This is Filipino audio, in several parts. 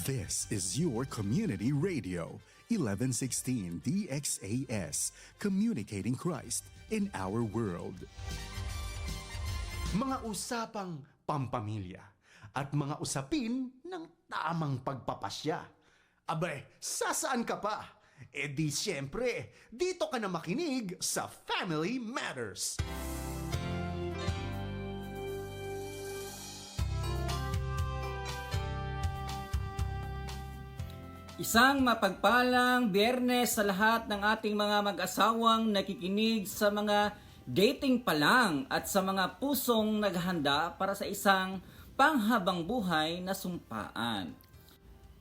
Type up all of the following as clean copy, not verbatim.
This is your community radio, 1116 DXAS, communicating Christ in our world. Mga usapang pampamilya at mga usapin ng tamang pagpapasya. Abay, sasaan ka pa? E di siyempre, dito ka na makinig sa Family Matters. Isang mapagpalang Biyernes sa lahat ng ating mga mag-asawang nakikinig sa mga dating pa lang at sa mga pusong naghahanda para sa isang panghabang buhay na sumpaan.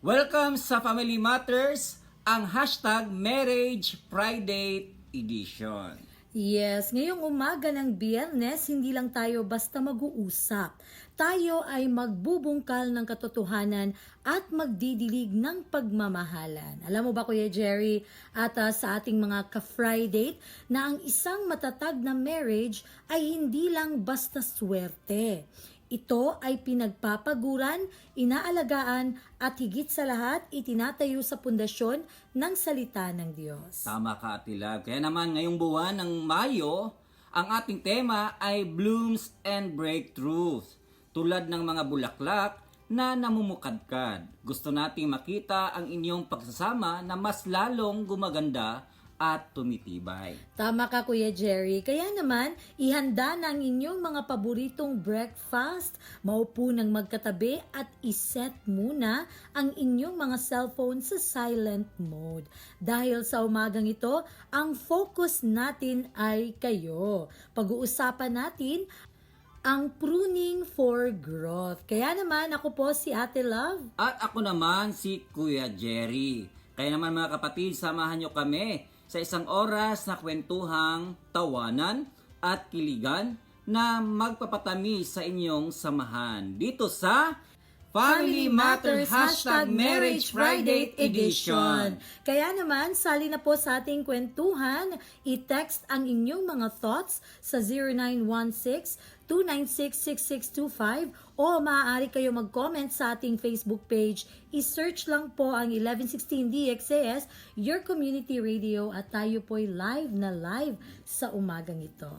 Welcome sa Family Matters, ang hashtag Marriage Friday Edition. Yes, ngayong umaga ng Biyernes, hindi lang tayo basta mag-uusap. Tayo ay magbubungkal ng katotohanan at magdidilig ng pagmamahalan. Alam mo ba, Kuya Jerry, at sa ating mga ka-Friday, na ang isang matatag na marriage ay hindi lang basta swerte. Ito ay pinagpapaguran, inaalagaan at higit sa lahat itinatayo sa pundasyon ng salita ng Diyos. Tama ka, Ate Love. Kaya naman ngayong buwan ng Mayo, ang ating tema ay Blooms and Breakthroughs. Tulad ng mga bulaklak na namumukadkad. Gusto nating makita ang inyong pagsasama na mas lalong gumaganda at tumitibay. Tama ka, Kuya Jerry. Kaya naman, ihanda na ang inyong mga paboritong breakfast. Maupo ng magkatabi at iset muna ang inyong mga cellphone sa silent mode. Dahil sa umagang ito, ang focus natin ay kayo. Pag-uusapan natin ang pruning for growth. Kaya naman, ako po si Ate Love. At ako naman si Kuya Jerry. Kaya naman mga kapatid, samahan nyo kami sa isang oras na kwentuhang tawanan at kiligan na magpapatamis sa inyong samahan. Dito sa Family Matters Hashtag Marriage Friday Edition. Kaya naman, sali na po sa ating kwentuhan. I-text ang inyong mga thoughts sa 0916-296-6625 o maaari kayo mag-comment sa ating Facebook page. I-search lang po ang 1116 DXAS, your community radio, at tayo po'y live na live sa umagang ito.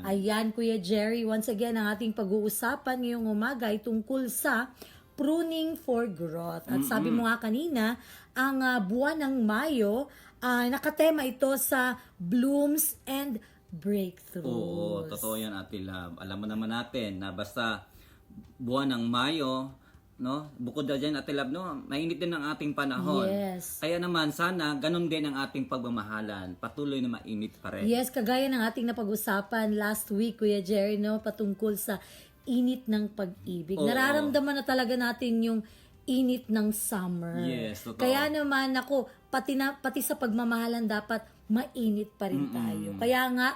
Ayan, Kuya Jerry, once again, ang ating pag-uusapan ngayong umaga ay tungkol sa pruning for growth. At sabi mo nga kanina, ang buwan ng Mayo, nakatema ito sa blooms and breakthroughs. Oo, totoo yan, Ate Love. Alam mo naman natin na basta buwan ng Mayo, no? Bukod na dyan, Ate Love, no? Mainit din ang ating panahon. Yes. Kaya naman, sana ganun din ang ating pagmamahalan. Patuloy na mainit pa rin. Yes, kagaya ng ating napag-usapan last week, Kuya Jerry, no? Patungkol sa init ng pag-ibig. Oo. Nararamdaman na talaga natin yung init ng summer. Yes, totoo. Kaya naman ako, pati sa pagmamahalan dapat mainit pa rin tayo. Kaya nga,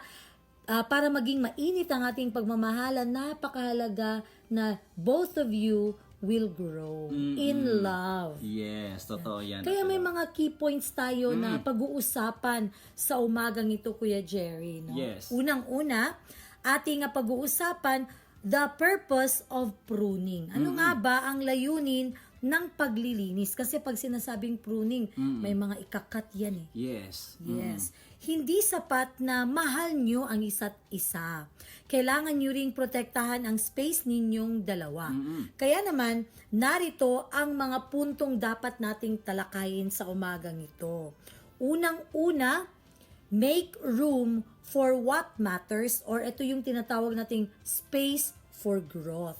para maging mainit ang ating pagmamahalan, napakahalaga na both of you will grow in love. Yes, totoo yan. Kaya Ate may Love. mga key points tayo na pag-uusapan sa umagang ito, Kuya Jerry. No? Yes. Unang-una, ating pag-uusapan, the purpose of pruning. Ano nga ba ang layunin ng paglilinis? Kasi pag sinasabing pruning, may mga ikakat yan eh. Yes. Yes. Hindi sapat na mahal nyo ang isa't isa. Kailangan nyo ring protektahan ang space ninyong dalawa. Kaya naman, narito ang mga puntong dapat nating talakayin sa umagang ito. Unang-una, make room for what matters, or ito yung tinatawag nating space for growth.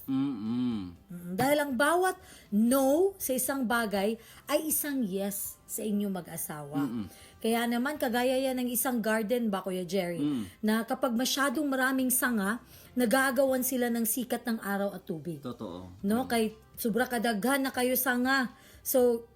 Dahil ang bawat no sa isang bagay ay isang yes sa inyong mag-asawa. Kaya naman, kagaya yan ng isang garden ba, Kuya Jerry, na kapag masyadong maraming sanga, nagagawan sila ng sikat ng araw at tubig. Totoo. No, kay sobra kadaghan na kayo sanga. So,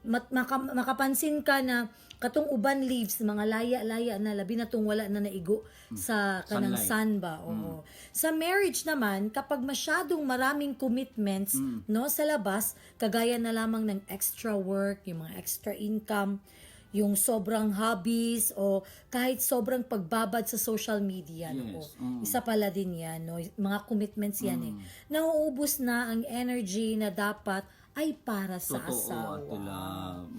makapansin ka na katong uban leaves, mga laya-laya na, labi na tong wala na naigo sa kanang sun ba. Oo. Sa marriage naman, kapag masyadong maraming commitments no sa labas, kagaya na lamang ng extra work, yung mga extra income, yung sobrang hobbies o kahit sobrang pagbabad sa social media. Yes. No? Isa pala din yan. No? Mga commitments yan eh. Nauubos na ang energy na dapat ay para sa Totoo, asawa. Ate Love.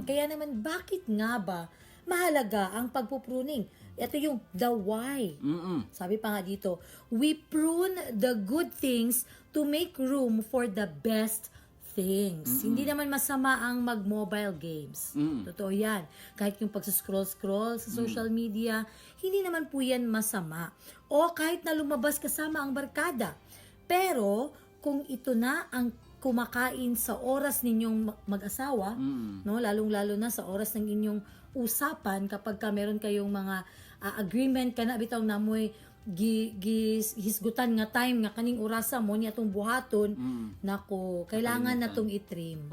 Kaya naman, bakit nga ba mahalaga ang pagpupruning? Ito yung the why. Sabi pa nga dito, we prune the good things to make room for the best things. Hindi naman masama ang mag-mobile games. Totoo yan. Kahit yung pagsuscroll-scroll sa social media, hindi naman po yan masama. O kahit na lumabas kasama ang barkada. Pero, kung ito na ang kumakain sa oras ninyong mag-asawa, no, lalong-lalo na sa oras ng inyong usapan kapag ka meron kayong mga agreement ka na bitaw na mo'y hisgutan nga time nga kaning orasa mo niya tong buhaton, nako, kailangan na tong i-trim.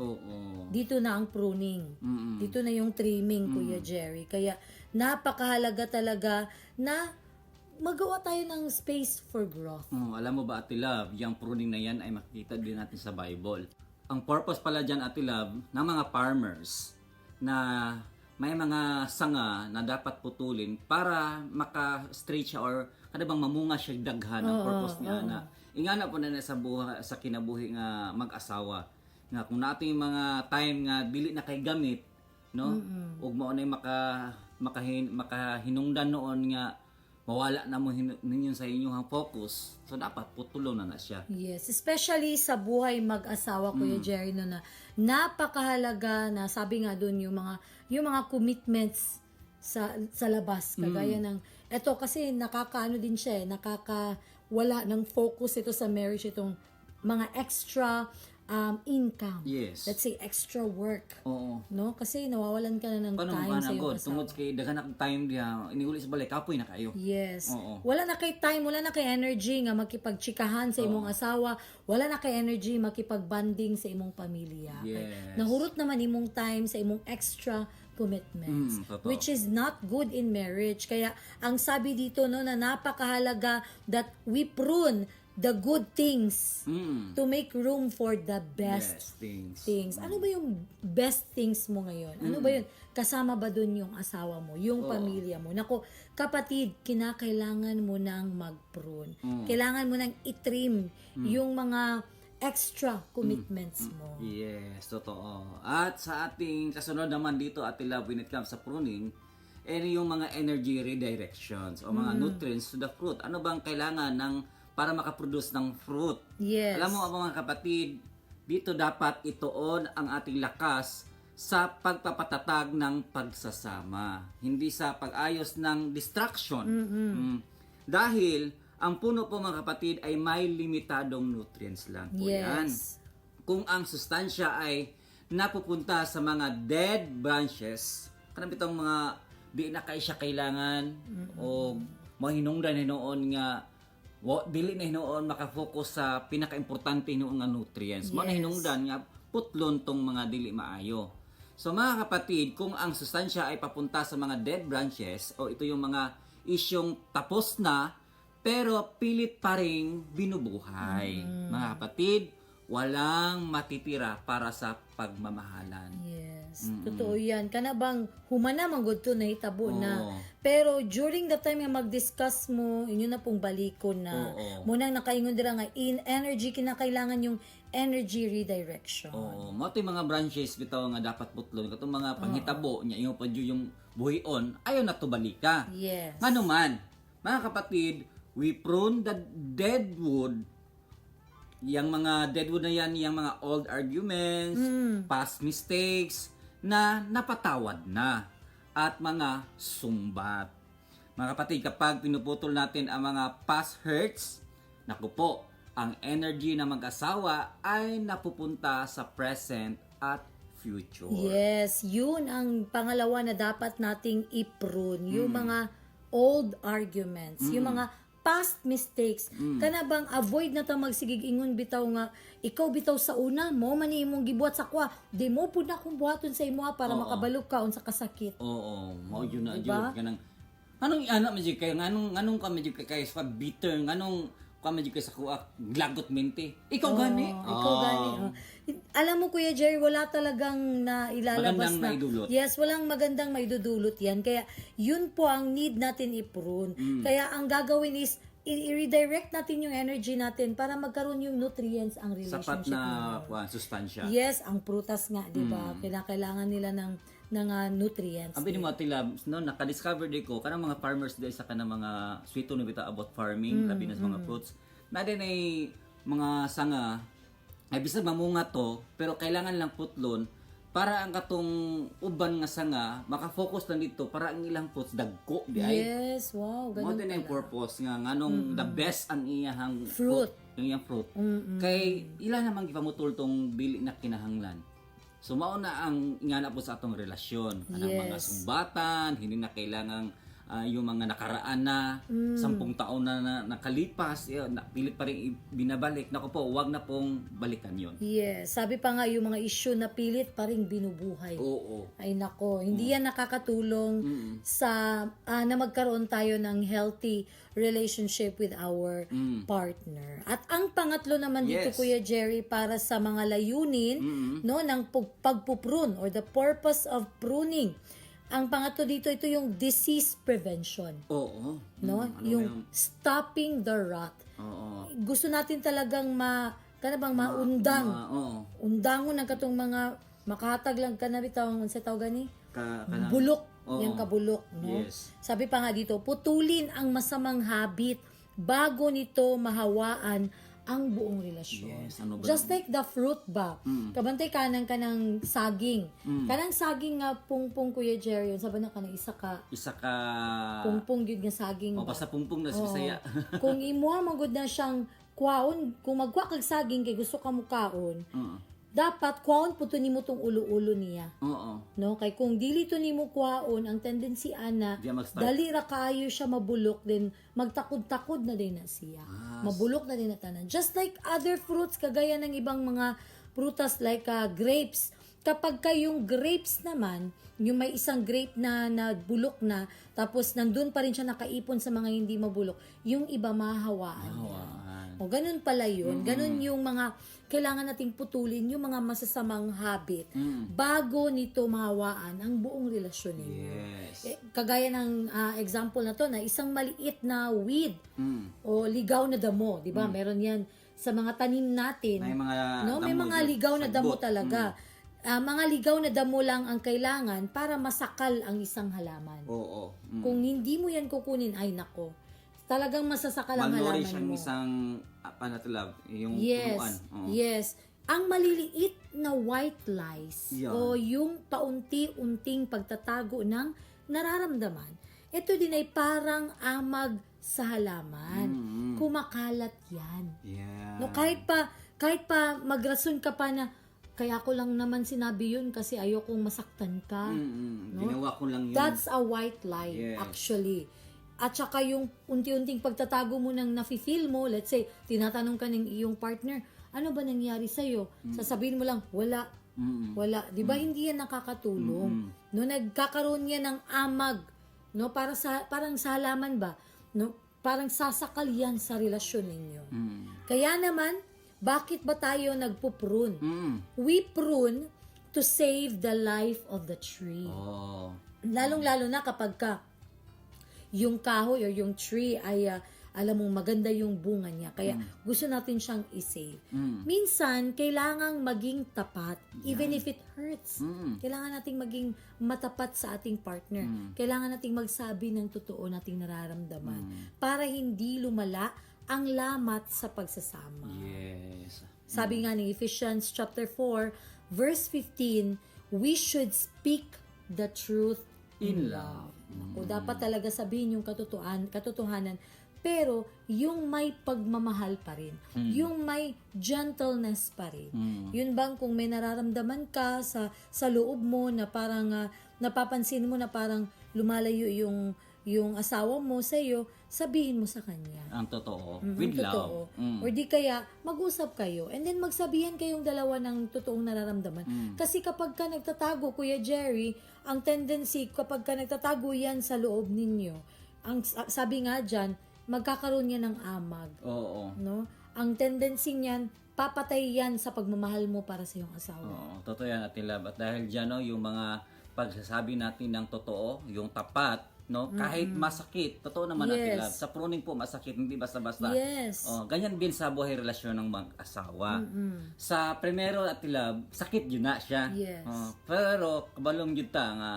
Dito na ang pruning. Dito na yung trimming, Kuya Jerry. Kaya napakahalaga talaga na magawa tayo ng space for growth. Alam mo ba, Ate Love, yung pruning na yan ay makikita din natin sa Bible. Ang purpose pala dyan, Ate Love, ng mga farmers na may mga sanga na dapat putulin para maka-stretch or kada bang mamunga siya daghan ang purpose niya na ingana po na sa buhay sa kinabuhi nga mag-asawa nga kung nating mga time nga dili na kay gamit no ug mao na makahinungdan noon nga mawala na mo ninyo sa inyong focus, so dapat putulong na siya. Yes, especially sa buhay mag-asawa, Kuya Jerry, no, na napakahalaga na sabi nga doon yung mga commitments sa labas, kagaya ng eto kasi nakakaano din siya, nakakawala ng focus ito sa marriage, itong mga extra income. Yes. Let's say extra work. Oo. No? Kasi nawawalan ka na ng Paano time sa iyong God? asawa. Tungod kay daghan na time diha, iniguli sa balay kapoy na kayo. Yes. Oo. Wala na kay time, wala na kay energy nga makipagtsikahan sa imong asawa, wala na kay energy makipagbanding sa imong pamilya. Yes. Nahurot naman imong time sa imong extra commitments, totoo. which is not good in marriage. Kaya ang sabi dito no na napakahalaga that we prune the good things to make room for the best things. Ano ba yung best things mo ngayon? Ano ba yun? Kasama ba dun yung asawa mo, yung pamilya mo? Nako, kapatid, kinakailangan mo nang mag-prune. Kailangan mo nang i-trim yung mga extra commitments mo. Yes, totoo. At sa ating kasunod naman dito, Ate Love, when it comes sa pruning, yung mga energy redirections o mga nutrients to the fruit. Ano bang kailangan para makaproduce ng fruit? Yes. Alam mo mga kapatid, dito dapat ituon ang ating lakas sa pagpapatatag ng pagsasama, hindi sa pag-ayos ng distraction. Dahil ang puno po mga kapatid ay may limitadong nutrients lang po yan. Kung ang sustansya ay napupunta sa mga dead branches, kanang itong mga di na kay siya kailangan o mahinungdan noon nga dili na hinoon makafocus sa pinaka-importante noon nga nutrients. Mo na hinungdan nga putlon tong mga dili maayo. So mga kapatid, kung ang sustansya ay papunta sa mga dead branches o ito yung mga isyong tapos na pero pilit pa ring binubuhay. Mga kapatid, walang matitira para sa pagmamahalan. Yes. Totoo yan. Kana bang humana manggod to na hitabo na. Pero during the time nga mag-discuss mo, inyo na pong balikon na. Munang nakaingon dira nga in energy kinakailangan yung energy redirection. Mo yung mga branches bitaw nga dapat putlon katong mga panghitabo nya yung padyo yung buhion ayo na to balika. Yes. Ngano man, mga kapatid, we prune the dead wood. Yang mga deadwood na yan, yung mga old arguments, past mistakes, na napatawad na. At mga sumbat. Mga kapatid, kapag pinuputol natin ang mga past hurts, naku po, ang energy ng mag-asawa ay napupunta sa present at future. Yes, yun ang pangalawa na dapat nating i-prune. Yung mga old arguments, yung mga past mistakes, kana bang avoid na ta magsigig ingon bitaw nga ikaw bitaw sa una mo man imong gibuhat sa kwa di mo pud na akong buhaton sa imo para makabalog ka unsa kasakit. Mao yun na jud kanang anong ana man jud kay nganong ka man jud kay sa bitter nganong ka man jud kay sa kuha glagot mente ikaw gani. Ikaw gani. Alam mo Kuya Jerry, wala talagang nailalabas na. Maidulot. Yes, walang magandang maidudulot yan. Kaya yun po ang need natin i-prune. Kaya ang gagawin is i-redirect natin yung energy natin para magkaroon yung nutrients ang relationship Sapat na natin. sustansya. Yes, ang prutas nga, 'di ba? Kailangan nila ng nutrients. Abi ni mga tilab, no, naka-discover di ko kanang mga farmers dahil sa kanang mga sweeto na bita about farming, labi na sa mga fruits. Na din ay mga sanga ay bisag mamunga to, pero kailangan lang putlon para ang katong uban nga sanga maka-focus lang dito para ang ilang fruits dagko di ay. Yes, wow, Mo ganun din ang pala. purpose nga nganong the best ang iyahang Fruit. yung iyang fruit. Kay ila namang gipamutol tong dili na kinahanglan. So mao na ang ingana po sa atong relasyon. Anang mga Yes. sumbatan, hindi na kailangang yung mga nakaraan na 10 taon na nakalipas, pilit pa rin binabalik. Naku po, wag na pong balikan yon. Yes, sabi pa nga yung mga issue na pilit pa ring binubuhay. Oo. Ay nako, hindi yan nakakatulong sa na magkaroon tayo ng healthy relationship with our partner. At ang pangatlo naman dito Yes. Kuya Jerry para sa mga layunin no ng pagpuprune or the purpose of pruning. Ang pangatlo dito ito yung disease prevention, Oo. no? Yung stopping the rot. Oo. Gusto natin talagang maundang. Oo. Undangon ng katong mga makahatag lang ka na bitaw sa tawag gani Kanang- bulok Oo. yung kabulok no Yes. sabi pa nga dito putulin ang masamang habit bago nito mahawaan ang buong relasyon. Yes, ano ba Just like the fruit ba kabantay kanang saging kanang saging nga pungpung Kuya Jerry yun sabi na kanang isa ka pungpung gyud nga saging O ba? basta pungpung na sa Oo. Bisaya. Kung imuha magud na siyang kwaon, kung magwa kag saging kay gusto ka mo kaon, Oo. dapat kwaon puto nimo tong ulo-ulo niya. Oo. No, kay kung dili to nimo kwaon, ang tendency ana Diya mag-start. dali ra kaayo siya mabulok then magtakod-takod na din na siya. Mabulok na din na tanan. Just like other fruits kagaya ng ibang mga prutas like grapes. Kapag kayong grapes naman, yung may isang grape na bulok na, tapos nandun pa rin siya nakaipon sa mga hindi mabulok, yung iba mahawaan niya. O ganun pala yun. Ganun yung mga kailangan nating putulin, yung mga masasamang habit bago nito mahawaan ang buong relasyon ninyo. Yes. Kagaya ng example na to na isang maliit na weed o ligaw na damo, 'di ba? Meron 'yan sa mga tanim natin. May mga May damo mga dyan, ligaw na damo sagbot. talaga. Mga ligaw na damo lang ang kailangan para masakal ang isang halaman. Oo. Kung hindi mo 'yan kukunin, ay nako. Talagang masasakal ang halaman Malnourished ang mo. isang panatalab, yung Yes. turuan. Oo. Yes. Ang maliliit na white lies Yan. o yung paunti-unting pagtatago ng nararamdaman, ito din ay parang amag sa halaman. Kumakalat yan. Yeah. No, kahit pa magrason ka pa na kaya ko lang naman sinabi yun kasi ayokong masaktan ka. Ginawa ko lang yun. That's a white lie, Yes. actually. At saka yung unti-unting pagtatago mo ng nafe-feel mo, let's say, tinatanong ka ng iyong partner, ano ba nangyari sa'yo? Sasabihin mo lang, wala. Wala. Di ba hindi yan nakakatulong? No, nagkakaroon yan ng amag. No, parang sa halaman ba? No, parang sasakal yan sa relasyon ninyo. Kaya naman, bakit ba tayo nagpuprune? We prune to save the life of the tree. Oh. Lalong-lalo na kapag yung kahoy or yung tree ay alam mong maganda yung bunga niya. Kaya gusto natin siyang i-save. Minsan, kailangang maging tapat even if it hurts. Kailangan nating maging matapat sa ating partner. Kailangan nating magsabi ng totoo nating nararamdaman para hindi lumala ang lamat sa pagsasama. Yes. Sabi nga ni Ephesians chapter 4, verse 15, we should speak the truth in love. O dapat talaga sabihin yung katotohanan, pero yung may pagmamahal pa rin, yung may gentleness pa rin. Yun bang kung may nararamdaman ka sa loob mo na parang napapansin mo na parang lumalayo yung asawa mo sa iyo, sabihin mo sa kanya. Ang totoo. Ang With totoo. love. Or di kaya, mag-usap kayo. And then magsabihan kayong dalawa ng totoong nararamdaman. Kasi kapag ka nagtatago, Kuya Jerry, ang tendency, kapag ka nagtatago yan sa loob ninyo, sabi nga dyan, magkakaroon yan ng amag. Oo. No? Ang tendency niyan, papatay yan sa pagmamahal mo para sa iyong asawa. Oo. Totoo yan, Ate Love. At dahil dyan, no, yung mga pagsasabi natin ng totoo, yung tapat, no? Kahit masakit, totoo naman Yes. Ate Love. Sa pruning po masakit, hindi basta-basta. Yes. Ganyan din sa buhay relasyon ng mag-asawa. Sa primero Ate Love, sakit yun na siya. Yes. Pero kabalong yun ta nga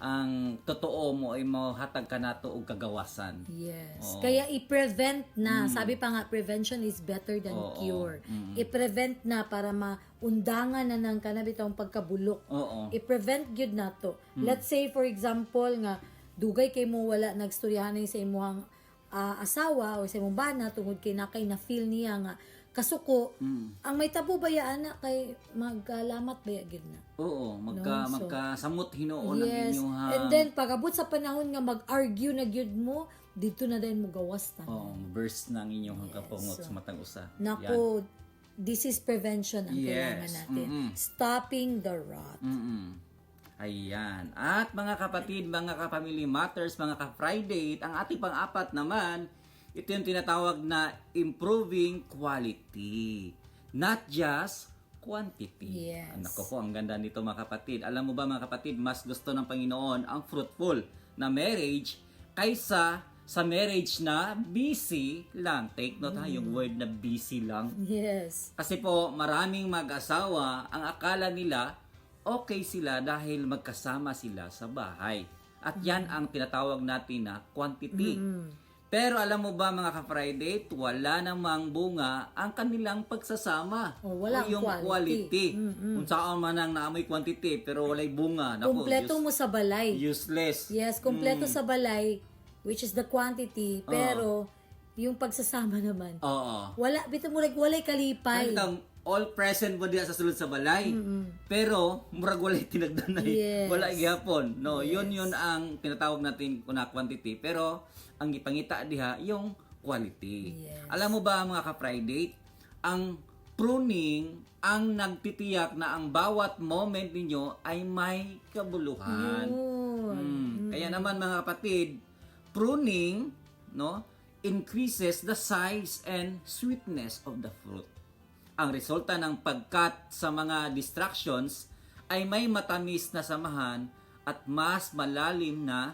ang totoo mo ay mahatag ka nato og kagawasan. Yes. Kaya i-prevent na. Sabi pa nga, prevention is better than Oo. cure. I-prevent na para maundangan na ng kanabitang pagkabulok. Oo. I-prevent gyud na to. Let's say for example nga dugay kay mo wala nagstoryahan sa imong asawa o sa imong bana tungod kay nakay na feel niya nga kasuko. Ang may tabo bayaan na kay magkalamat baya gyud na. Oo, No, so- magkasamot hinuon ang Yes. inyong And then pagabot sa panahon nga mag-argue na gyud mo, dito na din mo gawas ta. burst na ang inyong hangkapungot so- sa matang usa. Nako, this is prevention ang Yes. kailangan natin. Stopping the rot. Ayan. At mga kapatid, mga ka-family matters, mga ka-Friday, ang ating pang-apat naman, ito yung tinatawag na improving quality. Not just quantity. Yes. Nako po, ang ganda nito mga kapatid. Alam mo ba mga kapatid, mas gusto ng Panginoon ang fruitful na marriage kaysa sa marriage na busy lang. Take note ha, yung word na busy lang. Yes. Kasi po, maraming mag-asawa, ang akala nila, okay sila dahil magkasama sila sa bahay. At yan ang tinatawag natin na quantity. Pero alam mo ba mga ka-Friday, wala namang bunga ang kanilang pagsasama. Walang yung quality. Kung saan man ang naamoy quantity, pero walay bunga. Naku, Kompleto mo sa balay. useless. Yes, kompleto sa balay, which is the quantity, pero yung pagsasama naman. Oo. Wala, bito mo like, walay kalipay. Hanggang all present mo diya sa sulod sa balay. Pero murag walay tinagdanay. Yes. Wala gyapon. No, yun ang tinatawag natin na quantity, pero ang ipangita diha yung quality. Yes. Alam mo ba mga ka-Friday, ang pruning ang nagtitiyak na ang bawat moment ninyo ay may kabuluhan. Kaya naman mga kapatid, pruning, no, increases the size and sweetness of the fruit. Ang resulta ng pagkat sa mga distractions ay may matamis na samahan at mas malalim na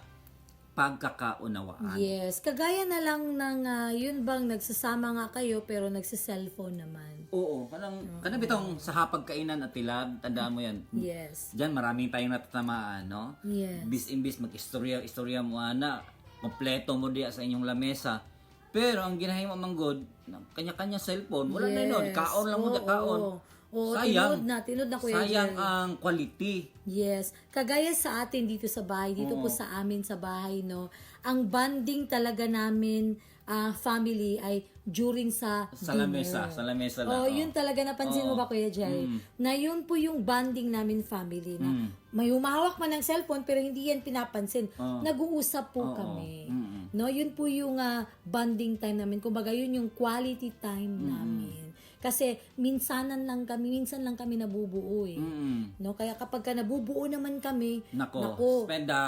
pagkakaunawaan. Yes, kagaya na lang ng yun bang nagsasama nga kayo pero nagsa-cellphone naman. Oo, kanang bitong sa hapagkainan at tilab, tandaan mo yan. Yes. Diyan maraming tayong natatamaan, no? Yes. Imbis mag-istorya mo ana, kompleto mo diya sa inyong lamesa. Pero ang ginahimo manggod, kanya-kanya cellphone, wala na yun, kaon lang mo da kaon. Oo, Sayang. tinod na Kuya Sayang Jerry. ang quality. Yes. Kagaya sa atin dito sa bahay, dito po sa amin sa bahay, no, ang bonding talaga namin, family, ay during sa dinner. Sa lamesa lang. Oh, yun talaga napansin mo ba Kuya Jerry? Na yun po yung bonding namin family na may humahawak man ng cellphone pero hindi yan pinapansin. Nag-uusap po kami. No, yun po yung bonding time namin. Kumbaga yun yung quality time namin. Kasi minsan lang kami nabubuo eh. No, kaya kapag ka nabubuo naman kami, Nako, spend the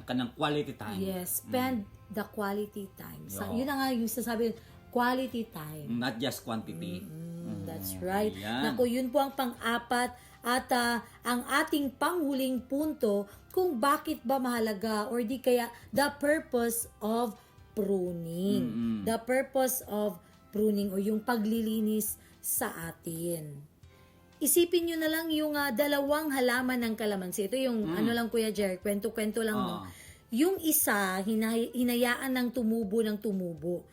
kanang quality time. yes, spend the quality time. Yo. Yun na nga yung sasabi, quality time. Not just quantity. That's right. Ayan. Naku, yun po ang pang-apat at ang ating panghuling punto kung bakit ba mahalaga or di kaya the purpose of pruning. The purpose of pruning o yung paglilinis sa atin. Isipin nyo na lang yung dalawang halaman ng kalamansi. Ito yung ano lang Kuya Jer, kwento-kwento lang. No? Yung isa, hinayaan ng tumubo.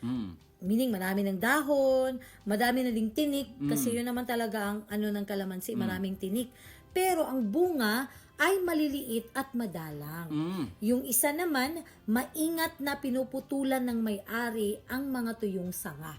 Meaning marami ng dahon, madami na ding tinik, kasi yun naman talaga ang ano ng kalamansi, maraming tinik. Pero ang bunga ay maliliit at madalang. Yung isa naman, maingat na pinuputulan ng may-ari ang mga tuyong sanga.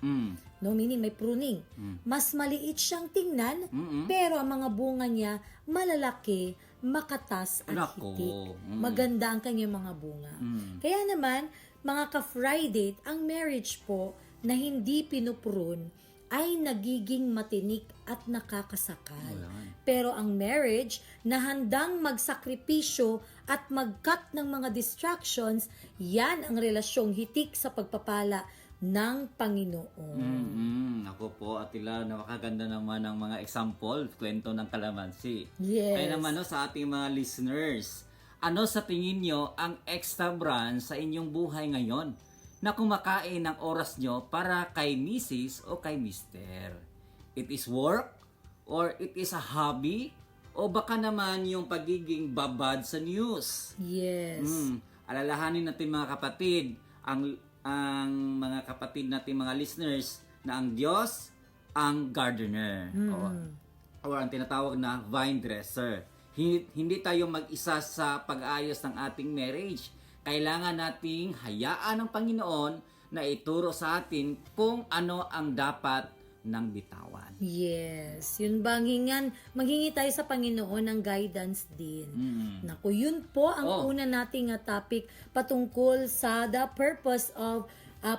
No, meaning may pruning. Mas maliit siyang tingnan, pero ang mga bunga niya malalaki, makatas at Nako. hitik. Maganda ang kanyang mga bunga. Kaya naman, mga ka-Friday, ang marriage po na hindi pinuprune ay nagiging matinik at nakakasakal. Pero ang marriage na handang magsakripisyo at mag-cut ng mga distractions, yan ang relasyong hitik sa pagpapala ng Panginoon. Ako po, Atila, napakaganda naman ng mga example, kwento ng kalamansi. Yes. Kaya naman no, sa ating mga listeners, Ano sa tingin nyo ang extra brand sa inyong buhay ngayon na kumakain ng oras nyo para kay Mrs. o kay Mr.? It is work? Or it is a hobby? O baka naman yung pagiging babad sa news? Yes. Alalahanin natin mga kapatid, ang mga kapatid natin mga listeners, na ang Diyos ang gardener. Or ang tinatawag na vine dresser. Hindi tayo mag-isa sa pag-aayos ng ating marriage. Kailangan nating hayaan ng Panginoon na ituro sa atin kung ano ang dapat ng bitawan. Yes. Yun bang maghingi tayo sa Panginoon ng guidance din. Naku, yun po ang una nating topic patungkol sa the purpose of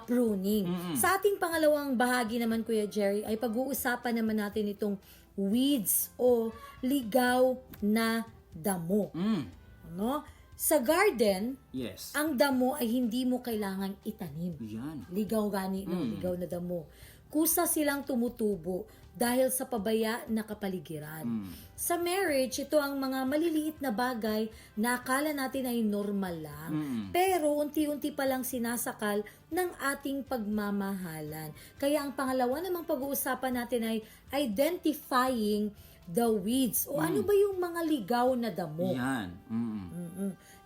pruning. Sa ating pangalawang bahagi naman, Kuya Jerry, ay pag-uusapan naman natin itong weeds o ligaw na damo. Ano? Sa garden, Yes. ang damo ay hindi mo kailangan itanim. Yan. Ligaw gani, no? Ligaw na damo. Kusa silang tumutubo dahil sa pabaya na kapaligiran. Sa marriage, ito ang mga maliliit na bagay na akala natin ay normal lang. Pero unti-unti pa lang sinasakal ng ating pagmamahalan. Kaya ang pangalawa namang pag-uusapan natin ay identifying the weeds. O ano ba yung mga ligaw na damo? Yan.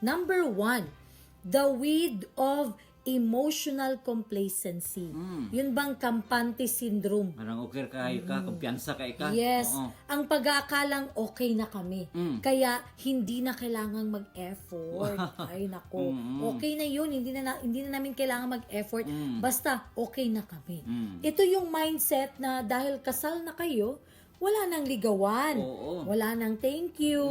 Number 1, the weed of emotional complacency. Yun bang kampante syndrome? Parang okay ka, kumpiyansa ka. Yes. Oo. Ang pag-aakalang okay na kami. Kaya hindi na kailangang mag-effort. Ay nako. Okay na yun. Hindi na namin kailangan mag-effort. Basta okay na kami. Ito yung mindset na dahil kasal na kayo, wala nang ligawan. Oo. Wala nang thank you.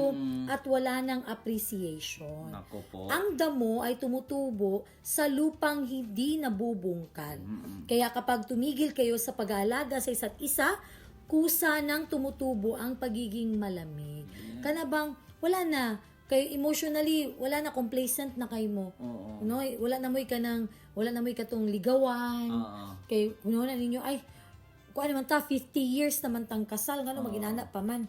At wala nang appreciation. Nako po. Ang damo ay tumutubo sa lupang hindi nabubungkal. Kaya kapag tumigil kayo sa pag-aalaga sa isa't isa, kusa nang tumutubo ang pagiging malamig. Kana bang wala na kayo emotionally, wala na, complacent na kayo mo. No, wala na mo'y katong ligawan. Kay kuno na ninyo ay kung ano man ta 50 years naman tang kasal ngano maginana pa man.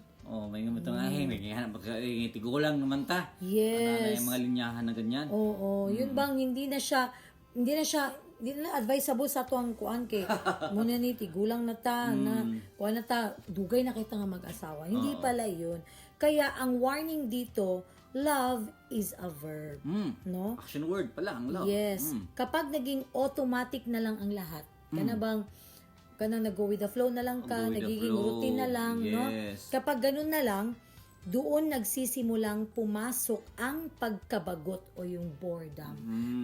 May naman itong may hanap tigulang naman ta. Yes. Ano na yung mga linyahan na ganyan. Oo, yun bang hindi na advisable sa tuang kuan kay muna ni tigulang na ta na kuan na ta dugay na kita nga mag-asawa. Hindi pala yun. Kaya ang warning dito, love is a verb, no? Action word pala ang love. Yes. Kapag naging automatic na lang ang lahat, kanang nag-go with the flow na lang ka, Go with the nagiging flow. routine na lang, no? Yes. Kapag ganun na lang, doon nagsisimulang pumasok ang pagkabagot o yung boredom.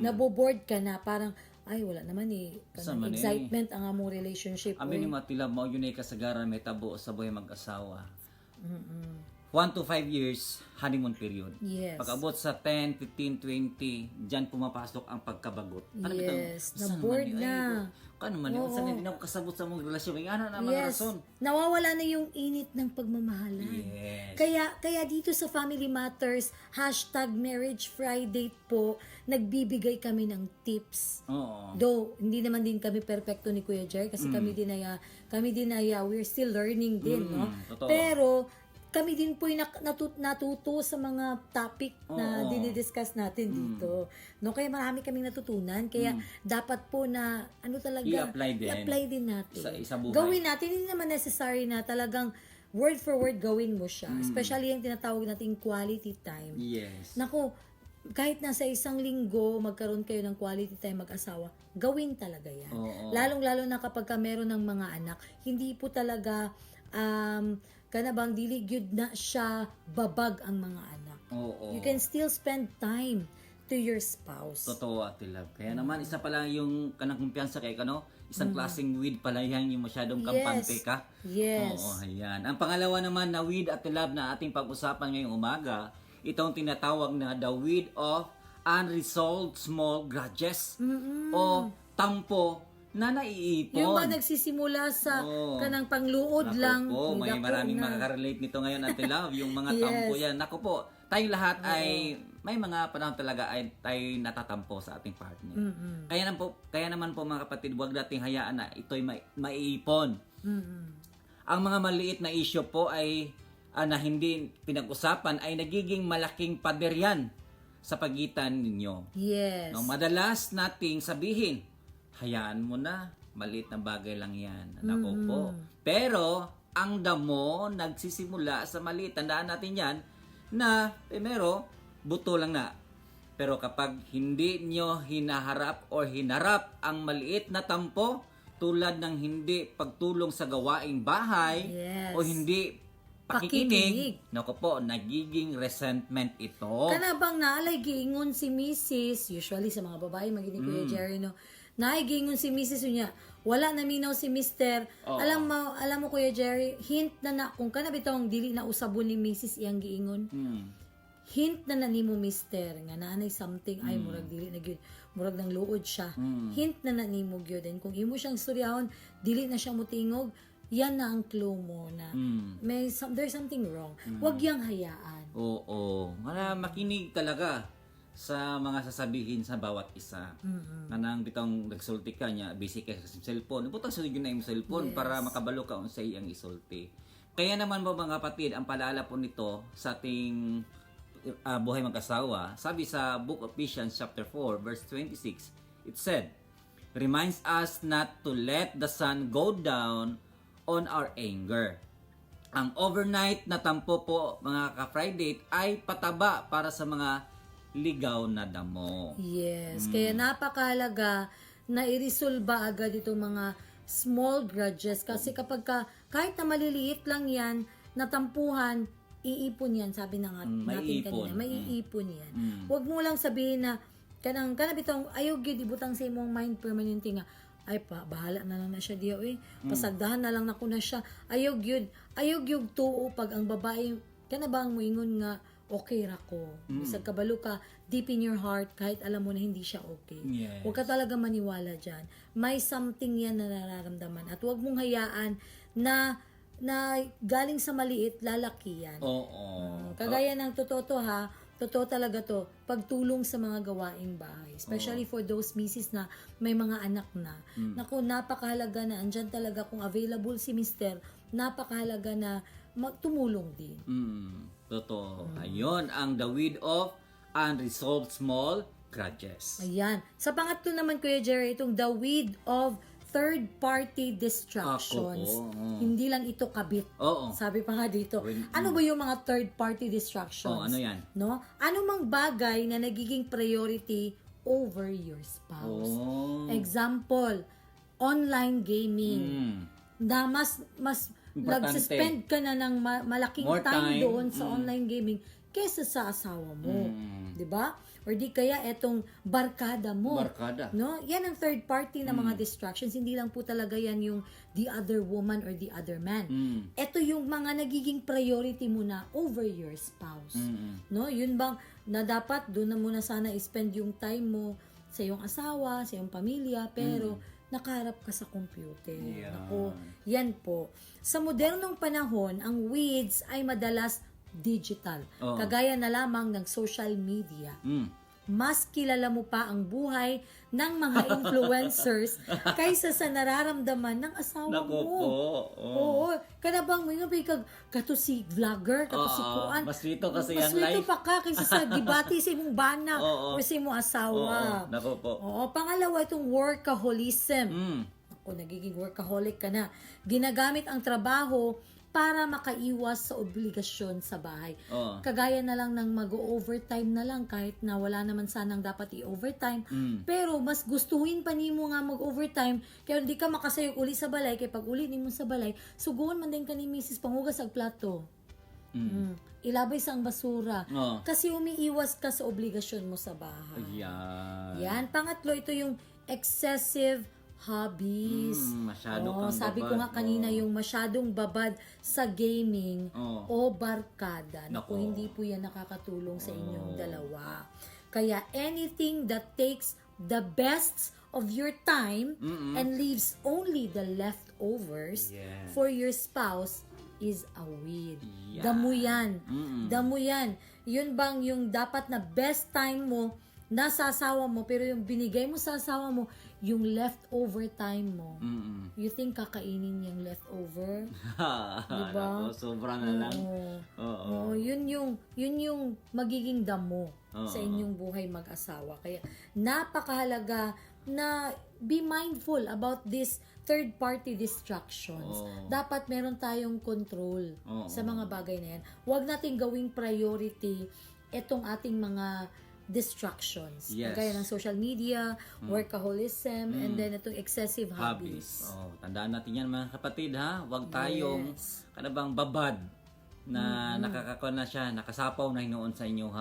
Naboboard ka na, parang, ay, wala naman Sama ni. excitement ang among relationship. Amin ni Matila, mao yun ay kasagaran may tabo sa buhay mag-asawa. 1 to 5 years, honeymoon period. Yes. Pag-abot sa 10, 15, 20, dyan pumapasok ang pagkabagot. Yes, Saan na-bored man na. Kano man yun? Saan hindi na ako kasabot sa mong relasyon? May ano naman Yes. rason? Nawawala na yung init ng pagmamahalan. Yes. Kaya dito sa Family Matters, #Marriage Friday po, nagbibigay kami ng tips. Oo. Though, hindi naman din kami perfecto ni Kuya Jerry kasi kami din ay, we're still learning din, no? Totoo. Pero, kami din po yung natuto sa mga topic na dinidiscuss natin dito. No, kaya marami kaming natutunan. Kaya dapat po na i-apply din natin. Sa buhay. Gawin natin, hindi naman necessary na talagang word for word gawin mo siya. Especially yung tinatawag nating quality time. Yes. Naku, kahit nasa isang linggo magkaroon kayo ng quality time mag-asawa, gawin talaga yan. Lalong-lalo na kapag ka meron ng mga anak, hindi po talaga kanabang dili gyud na siya babag ang mga anak. You can still spend time to your spouse. Totoo, Ate Love. Kaya naman, isa pala yung kanang kumpiyansa kay kano, isang klaseng weed pala yan, yung masyadong kampante ka. Yes. Oo, ayan. Ang pangalawa naman na weed, Ate Love, na ating pag-usapan ngayong umaga, itong tinatawag na the weed of unresolved small grudges o tampo na naiipon. Yung ba nagsisimula sa kanang pangluod lang. Po, may maraming makaka-relate nito ngayon, Ate Love, yung mga tampo yan. Naku po, tayong lahat ay may mga panahon talaga ay tayo natatampo sa ating partner. Kaya naman po mga kapatid, huwag nating hayaan na ito'y maiipon. Ang mga maliit na issue po ay na hindi pinag-usapan ay nagiging malaking pader yan sa pagitan ninyo. Yes. No, madalas nating sabihin, hayaan mo na, maliit na bagay lang yan. Nako po. Pero, ang damo nagsisimula sa maliit. Tandaan natin yan na, primero, buto lang na. Pero kapag hindi nyo hinaharap or hinarap ang maliit na tampo, tulad ng hindi pagtulong sa gawaing bahay Yes. o hindi pakikinig, naku po, nagiging resentment ito. Kana bang naalay giingon si Mrs. Usually sa mga babae maginig Kuya Jerry no. Naay giingon si Mrs. unya. Wala na minaw si Mr. Oo. Alam mo Kuya Jerry, hint na kung kana bitong dili na usabon ni Mrs. iyang giingon. Hint na nimo Mr. nga naanay something ay murag dili na gyud. Murag nang luod siya. Hint na nimo gyud. And kung imo siyang suryahon, dili na siya mutingog. Yan na ang clue mo na there's something wrong. Huwag yang hayaan. Oo. Nga makinig talaga sa mga sasabihin sa bawat isa. Kanang bitong nagsulti ka niya, busy ka sa cellphone. Butang sunod yun na yung cellphone para makabalo ka sa iyang isulti. Kaya naman po mga kapatid, ang paalala po nito sa ating buhay mag-asawa, sabi sa Book of Ephesians chapter 4 verse 26, it said, reminds us not to let the sun go down on our anger. Ang overnight na tampo po mga ka-Friday ay pataba para sa mga ligaw na damo. Yes. Kaya napakahalaga na i-resolve agad itong mga small grudges. Kasi kahit na maliliit lang yan, natampuhan, iipon yan. Sabi na nga natin kanina, may iipon yan. Huwag mo lang sabihin na, kanang bitong, ayaw gyud ibutang sa imong mind permanente nga, ay bahala na lang na siya diyo pasagdahan na lang nako na siya. Ayaw gyud tuo pag ang babae, kana ba ang moingon nga, okay ra ko. Bisag kabalo ka, deep in your heart, kahit alam mo na hindi siya okay. Yes. Huwag ka talaga maniwala dyan. May something yan na nararamdaman. At huwag mong hayaan na galing sa maliit, lalaki yan. Oo. Kagaya ng totoo talaga to, pagtulong sa mga gawaing bahay. Especially for those misis na may mga anak na. Naku, napakahalaga na, andyan talaga kung available si mister, napakahalaga na tumulong din. Totoo. Ayun ang the weed of unresolved small grudges. Ayan. Sa pangatlo naman, Kuya Jerry, itong the weed of third-party distractions. Hindi lang ito kabit. Oo. Sabi pa nga dito. Ano ba yung mga third-party distractions? Ano yan? No? Ano mang bagay na nagiging priority over your spouse? Example, online gaming. Na mas Importante. nag-suspend ka na ng malaking More time time. doon sa online gaming kesa sa asawa mo. 'Di ba? Or di kaya etong barkada mo. Barkada. No? Yan ang third party na mga distractions. Hindi lang po talaga yan yung the other woman or the other man. Ito yung mga nagiging priority mo na over your spouse. No? Yun bang na dapat doon na muna sana i-spend yung time mo sa iyong asawa, sa iyong pamilya, pero nakaharap ka sa computer. Ako, yan po. Sa modernong panahon, ang weeds ay madalas digital. Kagaya na lamang ng social media. Mas kilala mo pa ang buhay ng mga influencers kaysa sa nararamdaman ng asawa Nako mo. po. Oo. Kada bang may kato si vlogger, kato si kuan. Mas rito kasi Mas yan rito live. pa ka kaysa sa gibati sa imong bana o sa imong asawa. Nako po. Oo. Pangalawa, itong workaholism. Ako, nagiging workaholic ka na. Ginagamit ang trabaho para makaiwas sa obligasyon sa bahay. Kagaya na lang ng mag-overtime na lang kahit na wala naman sanang dapat i-overtime. Pero mas gustuhin pa nimo nga mag-overtime kaya hindi ka makasayog uli sa balay kaya pag uli nimo sa balay, suguon man din ka ni Mrs. Pangugas ang plato. Ilabay sa ang basura. Kasi umiiwas ka sa obligasyon mo sa bahay. Yan. Pangatlo, ito yung excessive hobbies. Masyado kang sabi ko babad. nga kanina yung masyadong babad sa gaming o barkada. Nako. Naku, hindi po yan nakakatulong sa inyong dalawa. Kaya anything that takes the best of your time and leaves only the leftovers for your spouse is a weed. Damo yan. Damo yan. Yun bang yung dapat na best time mo nasa asawa mo, pero yung binigay mo sa asawa mo, yung leftover time mo, you think kakainin yung leftover? Diba? Nako, sobra na lang. Oo. Yun yung magiging damo sa inyong buhay mag-asawa. Kaya napakahalaga na be mindful about this third-party distractions. Dapat meron tayong control sa mga bagay na yan. Huwag nating gawing priority itong ating mga distractions. Yes. Kagaya ng social media, workaholism, and then itong excessive hobbies. Tandaan natin yan mga kapatid ha. Huwag tayong kanabang babad na nakakakuha na siya, nakasapaw na hinoon sa inyong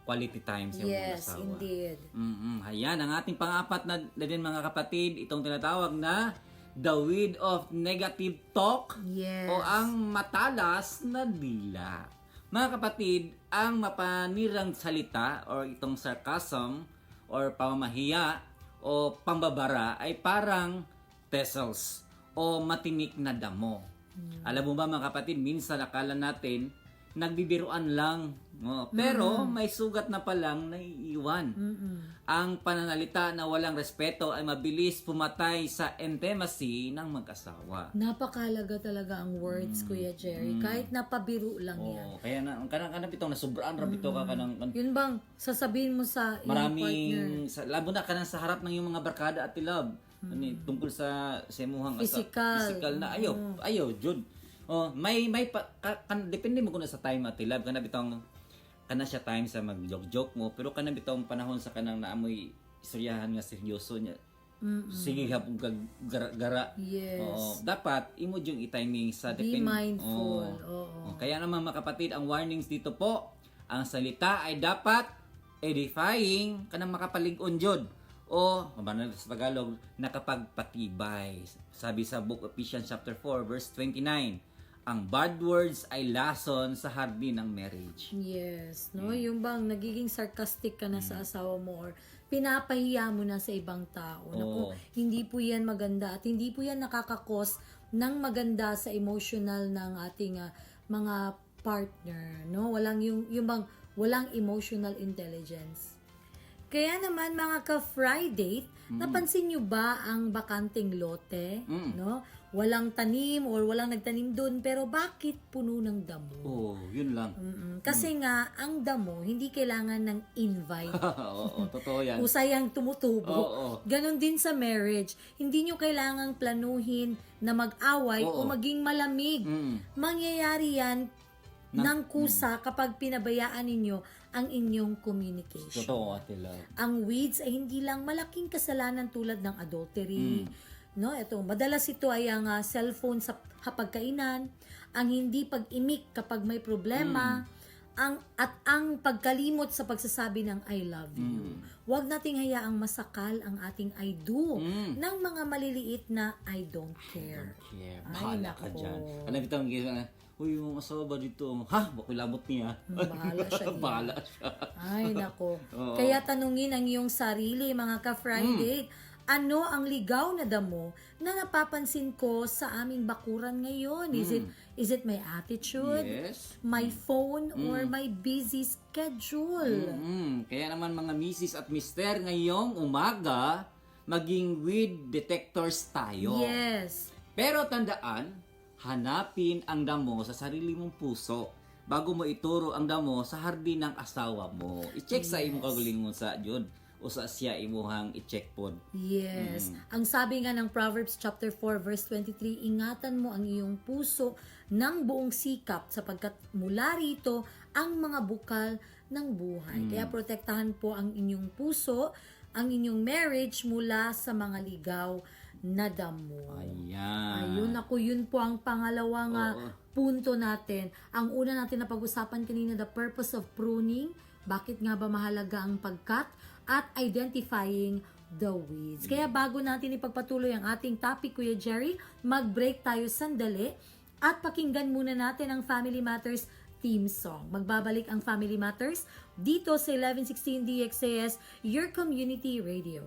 quality time sa iyong asawa. Yes, indeed. Ayan, ang ating pang-apat na din mga kapatid, itong tinatawag na the weed of negative talk Yes. o ang matalas na dila. Mga kapatid, ang mapanirang salita or itong sarcasm or pamamahiya o pambabara ay parang tassels o matinik na damo. Alam mo ba mga kapatid, minsan akala natin nagbibiruan lang. Pero may sugat na palang naiiwan. Ang pananalita na walang respeto ay mabilis pumatay sa intimacy ng mag-asawa. Napakahalaga talaga ang words, Kuya Jerry. Kahit napabiro lang yan. Kaya na kanang bitong nasubraan ra bitaw ka kanang Yun bang sasabihin mo sa iyong partner? maraming labo na kanang sa harap ng iyong mga barkada at love. Tungkol sa imuhang Physical. na ayo jud. May depende mo kuno sa time at love kana bitong kana siya time sa mag-joke mo pero kana bitong panahon sa kanang naamoy istoryahan nga seryoso niya. Sige hapon kag gara. Yes. Dapat imo yung i-timing sa Be mindful. Kaya naman mga kapatid, ang warnings dito po, ang salita ay dapat edifying kanang makapalig-on jud o mabanal sa Tagalog nakapagpatibay. Sabi sa book of Ephesians chapter 4 verse 29, ang bad words ay lason sa hardin ng marriage. Yes, no? Yung bang nagiging sarcastic ka na sa asawa mo or pinapahiya mo na sa ibang tao. Naku, hindi po yan maganda at hindi po yan nakakakos ng maganda sa emotional ng ating mga partner, no? Walang yung bang walang emotional intelligence. Kaya naman mga ka-Friday, napansin nyo ba ang bakanting lote, no? Walang tanim or walang nagtanim doon, pero bakit puno ng damo? Yun lang. Kasi nga, ang damo, hindi kailangan ng invite. Totoo yan. Usayang tumutubo. Ganon din sa marriage. Hindi nyo kailangang planuhin na mag-away o maging malamig. Mangyayari yan ng kusa kapag pinabayaan ninyo ang inyong communication. Totoo, Ate Love. Ang weeds ay hindi lang malaking kasalanan tulad ng adultery. No, ito, madalas ito ay ang cellphone sa hapagkainan, ang hindi pag-imik kapag may problema, ang pagkalimot sa pagsasabi ng I love you. Huwag nating hayaang masakal ang ating I do ng mga maliliit na I don't care. Bahala ka nako. dyan. Ano bitang uy, yung asawa ba dito? Ha? Bakoy lamot niya. Bahala siya diyan. Bahala siya. Ay, nako. Kaya tanungin ang iyong sarili, mga ka-Friday, ano ang ligaw na damo na napapansin ko sa aming bakuran ngayon? Is it my attitude, Yes. my phone, or my busy schedule? Kaya naman mga misis at mister, ngayong umaga, maging weed detectors tayo. Yes. Pero tandaan, hanapin ang damo sa sarili mong puso bago mo ituro ang damo sa hardin ng asawa mo. I-check sa imong kagalingon sa Jud o sa siya imuhang i-check pod. Yes. Ang sabi nga ng Proverbs chapter 4 verse 23, ingatan mo ang iyong puso ng buong sikap sapagkat mula rito ang mga bukal ng buhay. Kaya protektahan po ang inyong puso, ang inyong marriage mula sa mga ligaw na damo. Ayan. Ayun, ako yun po ang pangalawang punto natin. Ang una natin na pag-usapan kanina, the purpose of pruning. Bakit nga ba mahalaga ang pagkat at identifying the weeds. Kaya bago natin ipagpatuloy ang ating topic, Kuya Jerry, mag-break tayo sandali at pakinggan muna natin ang Family Matters theme song. Magbabalik ang Family Matters dito sa 1116 DXAS, your community radio.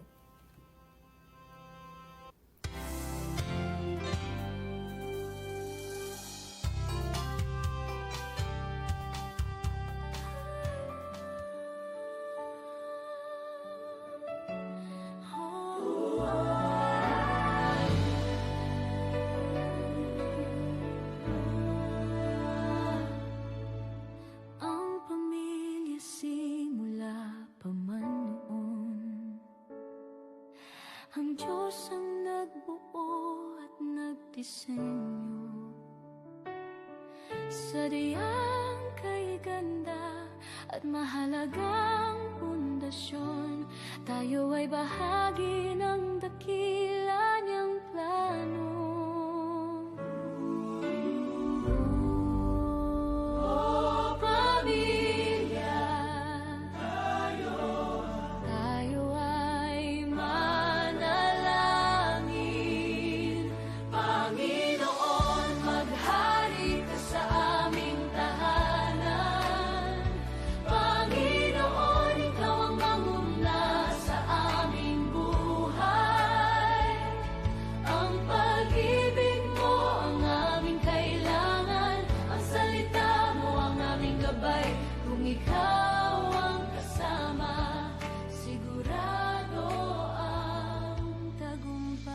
Ang Diyos ang nagbuo at nagdisenyo. Sadyang kay ganda at mahalagang pundasyon, tayo ay bahagi ng dakila niyang plano. Oh, pamilya, tayo ay manalangin. Panginoon, maghari ka sa aming tahanan. Panginoon, ikaw ang manguna sa aming buhay. Ang pag-ibig mo ang aming kailangan. Ang salita mo ang aming gabay. Kung ikaw ang kasama, sigurado ang tagumpay.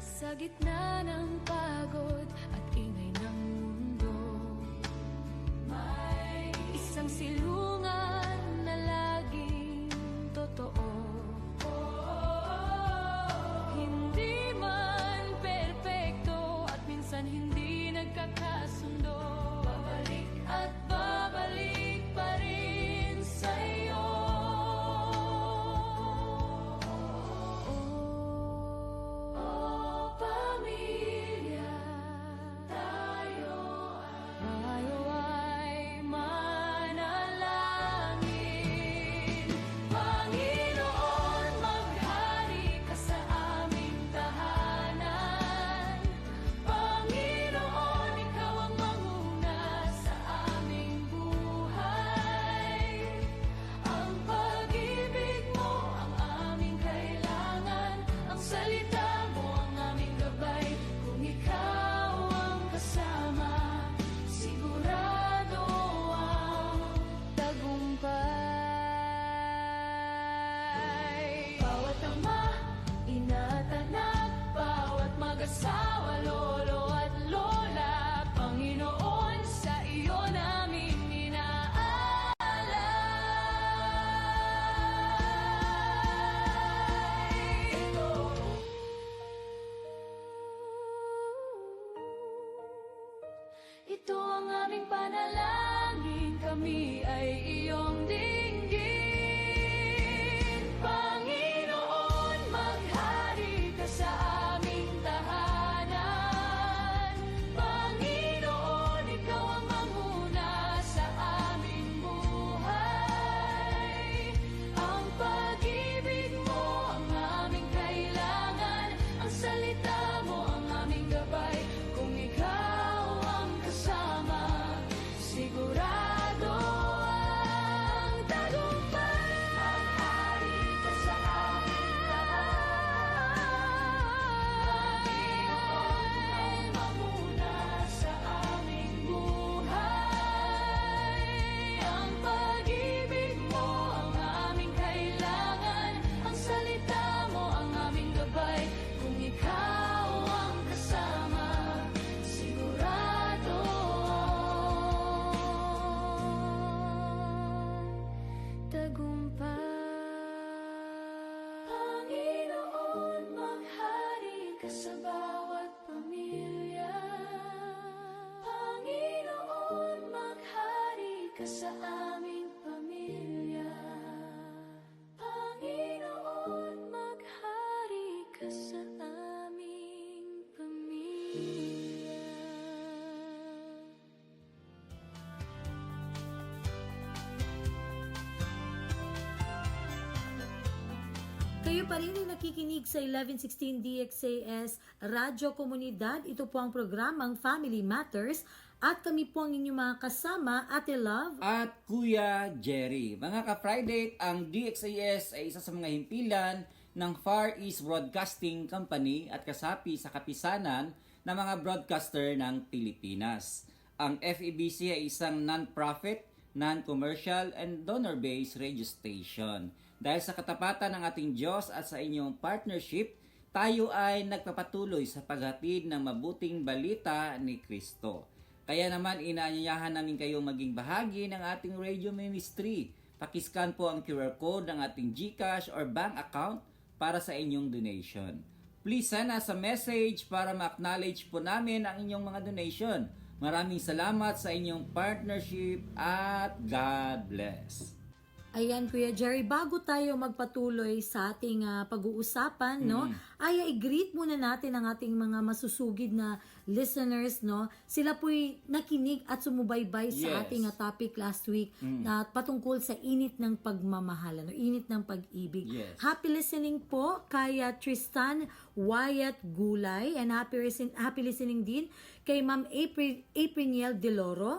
Sa gitna ng pagod at ingay ng mundo, may isang silungan na laging totoo. Hindi man perpekto at minsan hindi nagkakasundo, babalik at babalik pa rin sa'yo. Oh, pamilya, tayo ay manalangin. Panginoon, maghari ka sa aming tahanan. Panginoon, ikaw ang manguna sa aming buhay. Ang pag-ibig mo ang aming kailangan. Ang salita mo ang aming gabay. Kung ikaw ang kasama, sigurado ang tagumpay. Bawat ama, ina't anak, bawat mag-asawa, lolo at lola, Panginoon, sa iyo namin Ito ang aming panalangin, kami ay iyong dinggin. Panginoon, maghari ka sa aming tahanan. Panginoon, ikaw ang manguna sa aming buhay. Ang pag-ibig mo ang aming kailangan. Ang salita mo ang aming gabay. Kung ikaw ang kasama, sigurado ang tagumpay. Maghari ka sa aming tahanan. Panginoon, manguna sa aming buhay. Ang pag-ibig mo ang aming kailangan. Ang salita mo ang aming gabay. Kung ikaw ang kasama, sigurado tagumpay. Panginoon, maghari ka sa bawat pamilya. Panginoon, maghari ka sa aming pamilya. Panginoon, maghari ka sa aming pamilya. Kayo pa rin ay nakikinig sa 1116 DXAS Radyo Komunidad. Ito po ang programang Family Matters at kami po ang inyong mga kasama, Ate Love. At Kuya Jerry. Mga ka-Friday, ang DXAS ay isa sa mga himpilan ng Far East Broadcasting Company at kasapi sa kapisanan ng mga broadcaster ng Pilipinas. Ang FEBC ay isang non-profit, non-commercial, and donor-based radio station. Dahil sa katapatan ng ating Diyos at sa inyong partnership, tayo ay nagpapatuloy sa paghatid ng mabuting balita ni Kristo. Kaya naman inaanyayahan namin kayong maging bahagi ng ating radio ministry. Pakiscan po ang QR code ng ating GCash or bank account para sa inyong donation. Please send us a message para ma-acknowledge po namin ang inyong mga donation. Maraming salamat sa inyong partnership at God bless. Ayan, Kuya Jerry, bago tayo magpatuloy sa ating pag-uusapan, no, ay i-greet muna natin ang ating mga masusugid na listeners, no. Sila po'y nakinig at sumubaybay sa Yes. ating topic last week na patungkol sa init ng pagmamahalan, no, init ng pag-ibig. Yes. Happy listening po kay Tristan Wyatt Gulay, and happy listening din kay Ma'am Apriniel Deloro,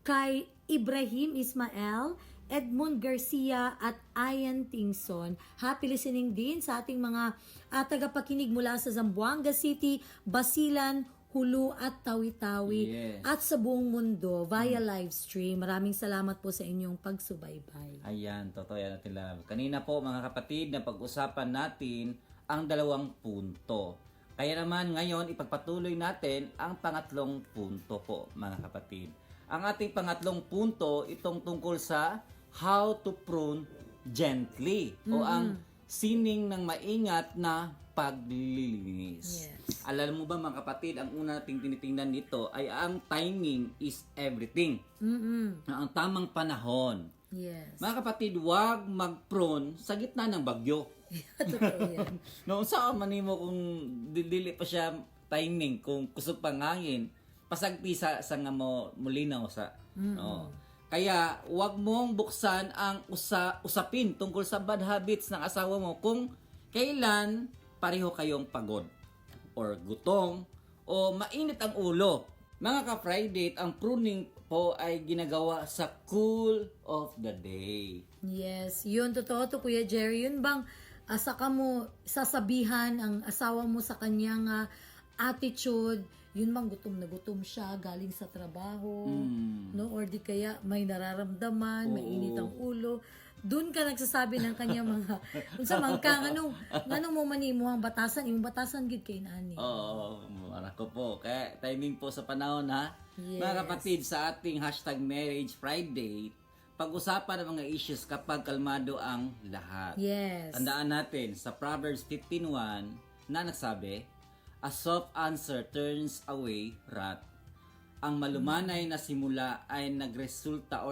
kay Ibrahim Ismael, Edmund Garcia at Ian Tingson. Happy listening din sa ating mga tagapakinig mula sa Zamboanga City, Basilan, Hulu at Tawi-Tawi Yes. at sa buong mundo via live stream. Maraming salamat po sa inyong pagsubaybay. Ayan, totoo yan natin love. Kanina po mga kapatid, na pag-usapan natin ang 2 punto. Kaya naman ngayon, ipagpatuloy natin ang pangatlong punto po mga kapatid. Ang ating pangatlong punto, itong tungkol sa how to prune gently o ang sining ng maingat na paglilinis. Yes. Alam mo ba mga kapatid, ang una nating tinitingnan dito ay ang timing is everything. Ang tamang panahon. Yes. Mga kapatid, huwag mag-prone sa gitna ng bagyo. Totoo yan. No, saan man mo kung dili pa siya timing, kung kusog pangangin, pasagpi sa nga mo mulinaw sa. No. Kaya huwag mong buksan ang usapin tungkol sa bad habits ng asawa mo kung kailan pareho kayong pagod or gutom o mainit ang ulo. Mga ka-Friday, ang pruning po ay ginagawa sa cool of the day. Yes, yun, totoo to, Kuya Jerry. Yun bang saka mo sasabihan ang asawa mo sa kanyang attitude, yun bang gutom na gutom siya galing sa trabaho, no? Or di kaya may nararamdaman, may init ang ulo. Doon ka nagsasabi ng kanyang mga, unsa man ka, nganong mo manimuhang batasan, yung batasan gid kay nani. Oo, anak ko po. Kaya timing po sa panahon ha. Yes. Mga kapatid, sa ating #Marriage Friday, pag-usapan ang mga issues kapag kalmado ang lahat. Yes. Tandaan natin, sa Proverbs 15:1 na nagsabi, a soft answer turns away wrath. Ang malumanay na simula ay nagre-resulta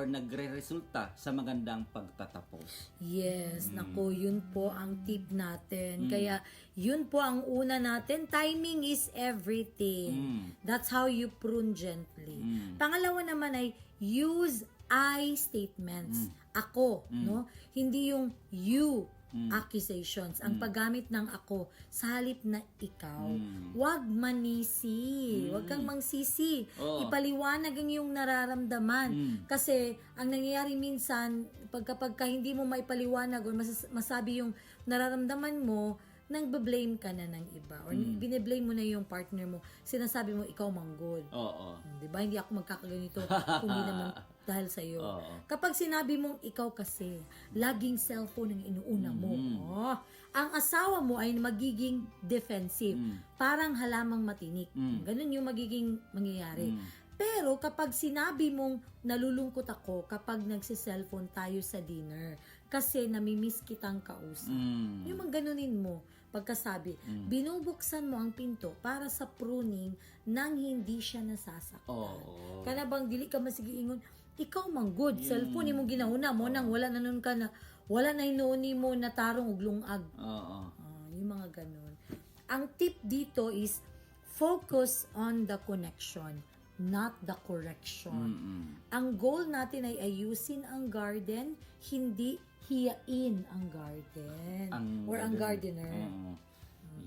sa magandang pagtatapos. Yes, nako, yun po ang tip natin. Kaya, yun po ang una natin. Timing is everything. That's how you prune gently. Pangalawa naman ay use I statements. Ako, no? Hindi yung you accusations. Ang paggamit ng ako sa halip na ikaw. Huwag manisi. Huwag kang mangsisi. Oo. Ipaliwanag ang iyong nararamdaman. Kasi ang nangyayari minsan, kapag hindi mo maipaliwanag o masabi yung nararamdaman mo, nang blame ka na ng iba or bine-blame mo na yung partner mo, sinasabi mo ikaw manggod. Oo. 'Di ba? Hindi ako magkakaganito kung hindi naman dahil sa iyo. Oo. Kapag sinabi mong ikaw kasi, laging cellphone ang inuuna mo. Oh, ang asawa mo ay magiging defensive, parang halamang matinik. Ganun yung magiging mangyayari. Pero kapag sinabi mong nalulungkot ako kapag nagsi-cellphone tayo sa dinner kasi namimiss kitang kausap. Yung mga ganunin mo pagkasabi, binubuksan mo ang pinto para sa pruning nang hindi siya nasasaktan. Oo. Kana bang dili ka masigiingon, ikaw man good, cellphone mo ginauna mo nang wala na nun ka na, wala na hinuuni mo na tarong ug lungag. Oo. Yung mga ganun. Ang tip dito is focus on the connection, not the correction. Ang goal natin ay ayusin ang garden, hindi hiyain ang garden or ang gardener.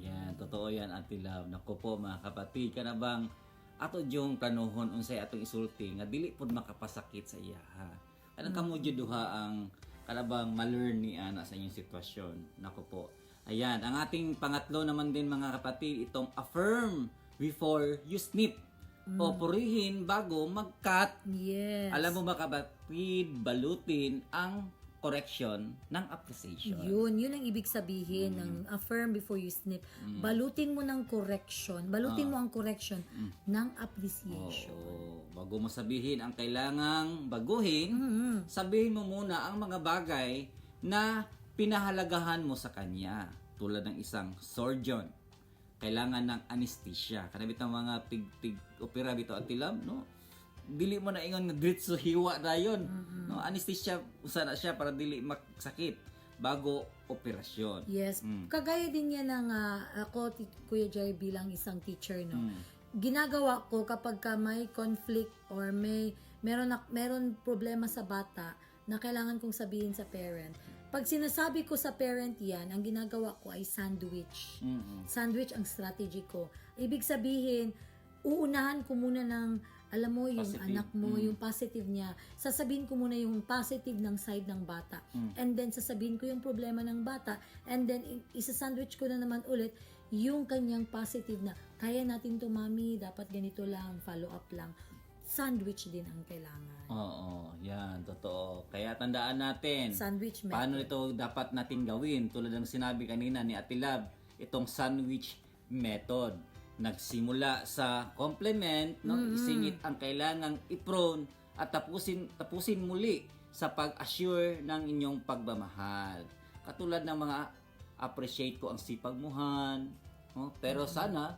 Yan, totoo yan, Ate Love. Naku po mga kapatid, ka na bang ato yung planuhon unsay atong isulti nga dili pud makapasakit sa iya ha. Kanang kamo jud duha ang kanabang ma-learn ni ana sa inyong sitwasyon. Naku po. Ayan, ang ating pangatlo naman din mga kapatid, itong affirm before you snip. O purihin bago mag-cut. Yes. Alam mo ba kapatid, balutin ang correction ng appreciation. Yun ang ibig sabihin ng affirm before you snip. Balutin mo ng correction. Balutin mo ang correction ng appreciation. Oo. Bago mo sabihin ang kailangang baguhin, sabihin mo muna ang mga bagay na pinahalagahan mo sa kanya. Tulad ng isang surgeon, kailangan ng anesthesia. Kanabit ang mga pig-opera bito at tilam, no? Dili mo na ingon nga diretso hiwa na yun. No, anesthesia usa na siya para dili magsakit bago operasyon. Yes. Kagaya din yan ng ako, Kuya Jerry, bilang isang teacher, no? Ginagawa ko kapag ka may conflict or meron problema sa bata na kailangan kong sabihin sa parent. Pag sinasabi ko sa parent yan, ang ginagawa ko ay sandwich. Sandwich ang strategy ko. Ibig sabihin, uunahan ko muna ng alam mo, yung Positive. anak mo, yung positive niya. Sasabihin ko muna yung positive ng side ng bata. And then, sasabihin ko yung problema ng bata. And then, isa-sandwich ko na naman ulit yung kanyang positive na, kaya natin to, mami, dapat ganito lang, follow up lang. Sandwich din ang kailangan. Oo, yan, totoo. Kaya tandaan natin, Sandwich method. paano ito dapat natin gawin? Tulad ng sinabi kanina ni Ate Lab, itong sandwich method. Nagsimula sa compliment, no? Isingit ang kailangang i-prone at tapusin muli sa pag-assure ng inyong pagmamahal. Katulad ng mga appreciate ko ang sipagmuhan, no? Pero sana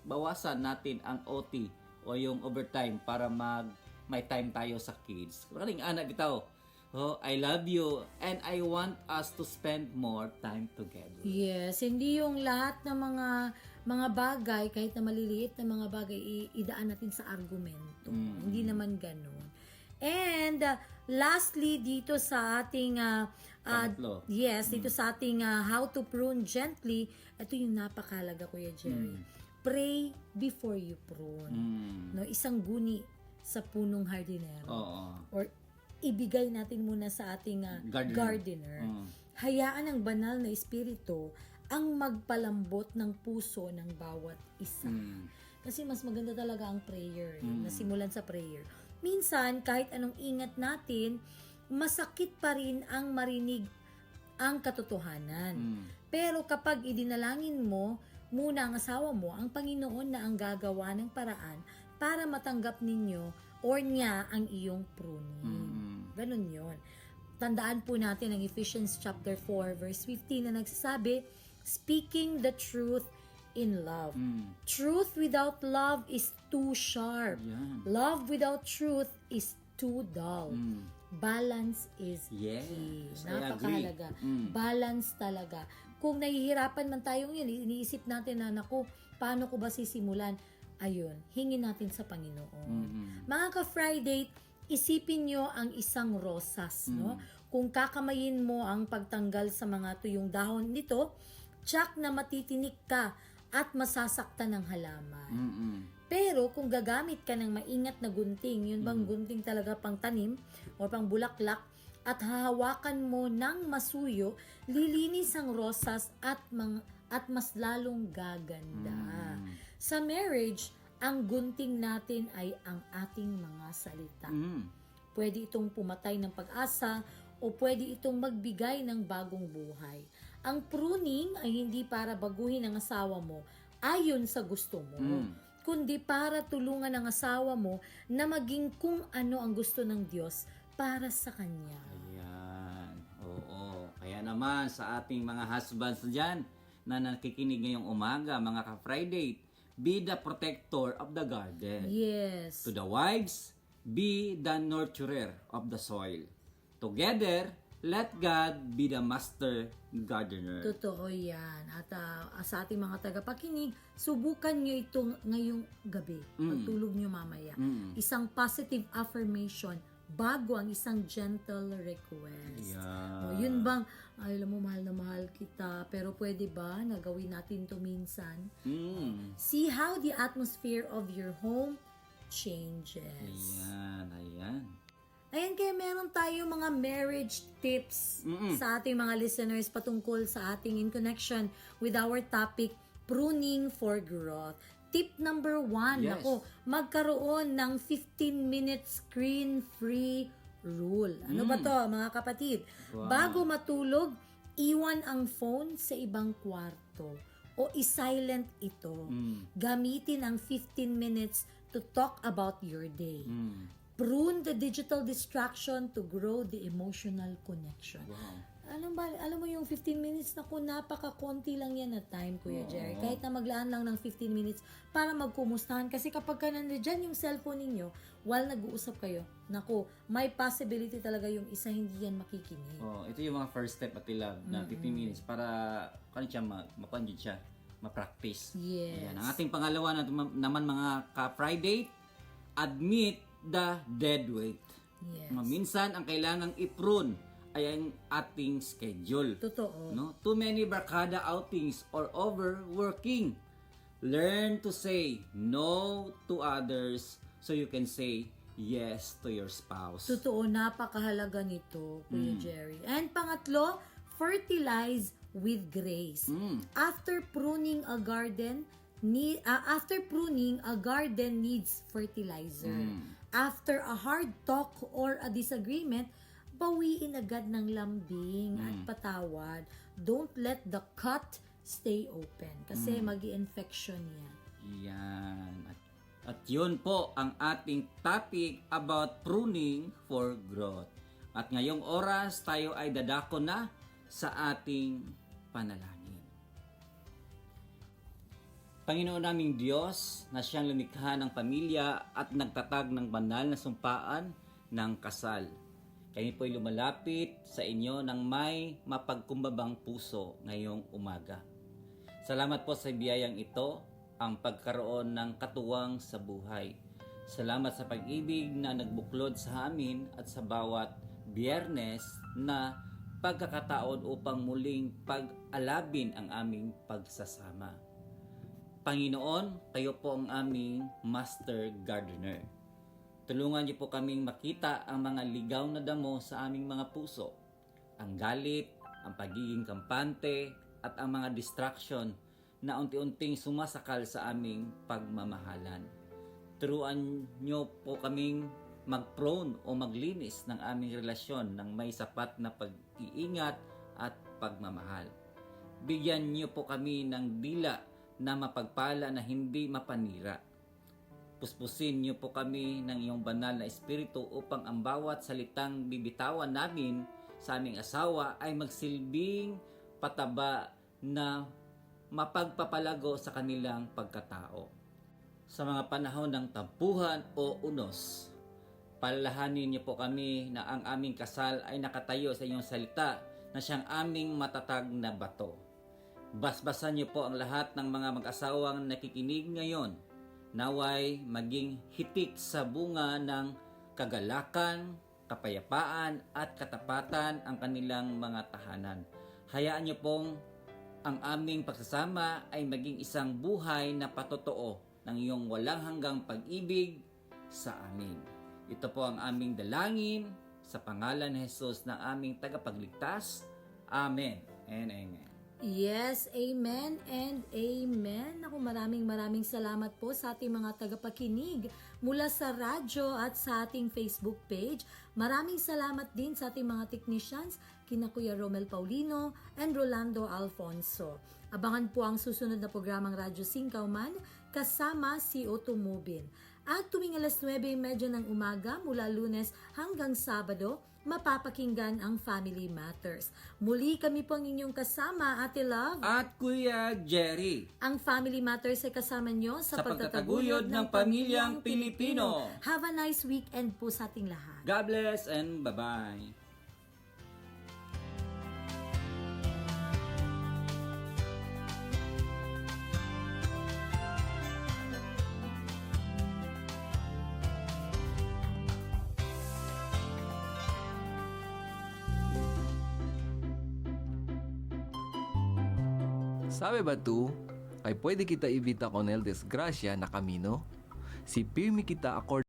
bawasan natin ang OT o yung overtime para may time tayo sa kids. Karing anak bitaw, oh, I love you and I want us to spend more time together. Yes, hindi yung lahat ng mga bagay, kahit na maliliit na mga bagay, idaan natin sa argumento. Hindi naman ganun. And lastly, dito sa ating Pangatlo. dito sa ating how to prune gently, ito yung napakalaga, Kuya Jerry. Pray before you prune. No, isang guni sa punong hardinero. Oo. Or ibigay natin muna sa ating gardener. Hayaan ang banal na espiritu ang magpalambot ng puso ng bawat isa. Kasi mas maganda talaga ang prayer, nasimulan sa prayer. Minsan, kahit anong ingat natin, masakit pa rin ang marinig ang katotohanan. Pero kapag idinalangin mo muna ang asawa mo, ang Panginoon na ang gagawa ng paraan para matanggap ninyo or niya ang iyong pruning. Ganun yun. Tandaan po natin ang Ephesians chapter 4 verse 15 na nagsasabi, speaking the truth in love. Truth without love is too sharp. Yan. Love without truth is too dull. Balance is Yes, key. I Napakahalaga. agree. Balance talaga. Kung nahihirapan man tayo ngayon, iniisip natin na, naku, paano ko ba sisimulan? Ayun, hingin natin sa Panginoon. Mga ka-Friday, isipin nyo ang isang rosas, no? Kung kakamayin mo ang pagtanggal sa mga tuyong dahon nito, tsak na matitinik ka at masasaktan ng halaman. Pero kung gagamit ka ng maingat na gunting, yun bang gunting talaga pang tanim o pang bulaklak, at hahawakan mo ng masuyo, lilinis ang rosas at mas lalong gaganda. Sa marriage, ang gunting natin ay ang ating mga salita. Pwede itong pumatay ng pag-asa o pwede itong magbigay ng bagong buhay. Ang pruning ay hindi para baguhin ang asawa mo ayon sa gusto mo, kundi para tulungan ang asawa mo na maging kung ano ang gusto ng Diyos para sa kanya. Ayan. Oo. Kaya naman sa ating mga husbands dyan na nakikinig ngayong umaga, mga ka-Friday, be the protector of the garden. Yes. To the wives, be the nurturer of the soil. Together, let God be the master gardener. Totoo yan. At sa ating mga tagapakinig, subukan nyo ito ngayong gabi. Pagtulog nyo mamaya. Isang positive affirmation bago ang isang gentle request. Yeah. Yun bang, ay, alam mo, mahal na mahal kita, pero pwede ba na gawin natin to minsan? See how the atmosphere of your home changes. Ayan. Ayan, kaya meron tayo mga marriage tips sa ating mga listeners patungkol sa ating in connection with our topic, pruning for growth. Tip number 1, Yes. magkaroon ng 15-minute screen-free rule. Ano ba to, mga kapatid? Wow. Bago matulog, iwan ang phone sa ibang kwarto o i-silent ito. Gamitin ang 15 minutes to talk about your day. Prune the digital distraction to grow the emotional connection. Alam mo yung 15 minutes na napaka-konti lang yan na time, Kuya Jerry. Kahit na maglaan lang ng 15 minutes para magkumustahan. Kasi kapag ka nandiyan yung cellphone ninyo, while nag-uusap kayo, naku, may possibility talaga yung isa hindi yan makikinig. Ito yung mga first step at love na 15 minutes para siya mapanjid siya, ma-practice. Yes. Ayan. Ang ating pangalawa naman mga ka-Friday, admit the dead weight. Yes. Minsan ang kailangang i-prune ay ang ating schedule. Totoo. No? Too many barkada outings or overworking. Learn to say no to others so you can say yes to your spouse. Totoo, napakahalaga nito, Kuya Jerry. And pangatlo, fertilize with grace. After pruning a garden, needs fertilizer. After a hard talk or a disagreement, bawiin agad ng lambing at patawad. Don't let the cut stay open kasi magi-infection yan. Yan. At yun po ang ating topic about pruning for growth. At ngayong oras tayo ay dadako na sa ating panalangin. Panginoon naming Diyos na siyang lumikha ng pamilya at nagtatag ng banal na sumpaan ng kasal. Kami po'y lumalapit sa inyo ng may mapagkumbabang puso ngayong umaga. Salamat po sa biyayang ito, ang pagkaroon ng katuwang sa buhay. Salamat sa pag-ibig na nagbuklod sa amin at sa bawat Biyernes na pagkakataon upang muling pag-alabin ang aming pagsasama. Panginoon, kayo po ang aming Master Gardener. Tulungan niyo po kaming makita ang mga ligaw na damo sa aming mga puso. Ang galit, ang pagiging kampante, at ang mga distraction na unti-unting sumasakal sa aming pagmamahalan. Turuan niyo po kaming mag-prone o maglinis ng aming relasyon ng may sapat na pag-iingat at pagmamahal. Bigyan niyo po kami ng dila na mapagpala na hindi mapanira. Puspusin niyo po kami ng iyong banal na espiritu upang ang bawat salitang bibitawan namin sa aming asawa ay magsilbing pataba na mapagpapalago sa kanilang pagkatao. Sa mga panahon ng tampuhan o unos, palalahanin niyo po kami na ang aming kasal ay nakatayo sa iyong salita na siyang aming matatag na bato. Basbasan niyo po ang lahat ng mga mag-asawang nakikinig ngayon. Naway maging hitik sa bunga ng kagalakan, kapayapaan at katapatan ang kanilang mga tahanan. Hayaan niyo pong ang aming pagsasama ay maging isang buhay na patotoo ng iyong walang hanggang pag-ibig sa amin. Ito po ang aming dalangin sa pangalan ni Jesus na aming tagapagligtas. Amen and amen. Yes, amen and amen. Ako maraming salamat po sa ating mga tagapakinig mula sa radyo at sa ating Facebook page. Maraming salamat din sa ating mga technicians, kina Kuya Romel Paulino and Rolando Alfonso. Abangan po ang susunod na programang Radyo Singkauman kasama si Otto Mubin. At tuwing alas 9:30 ng umaga mula Lunes hanggang Sabado, mapapakinggan ang Family Matters. Muli kami po ang inyong kasama, Ate Love. At Kuya Jerry. Ang Family Matters ay kasama nyo sa Sa pagtataguyod ng pamilyang Pilipino. Have a nice weekend po sa ating lahat. God bless and bye-bye. Sabi ba tu, ay pwede kita ibita con el desgracia na kamino? Si pirmi kita accord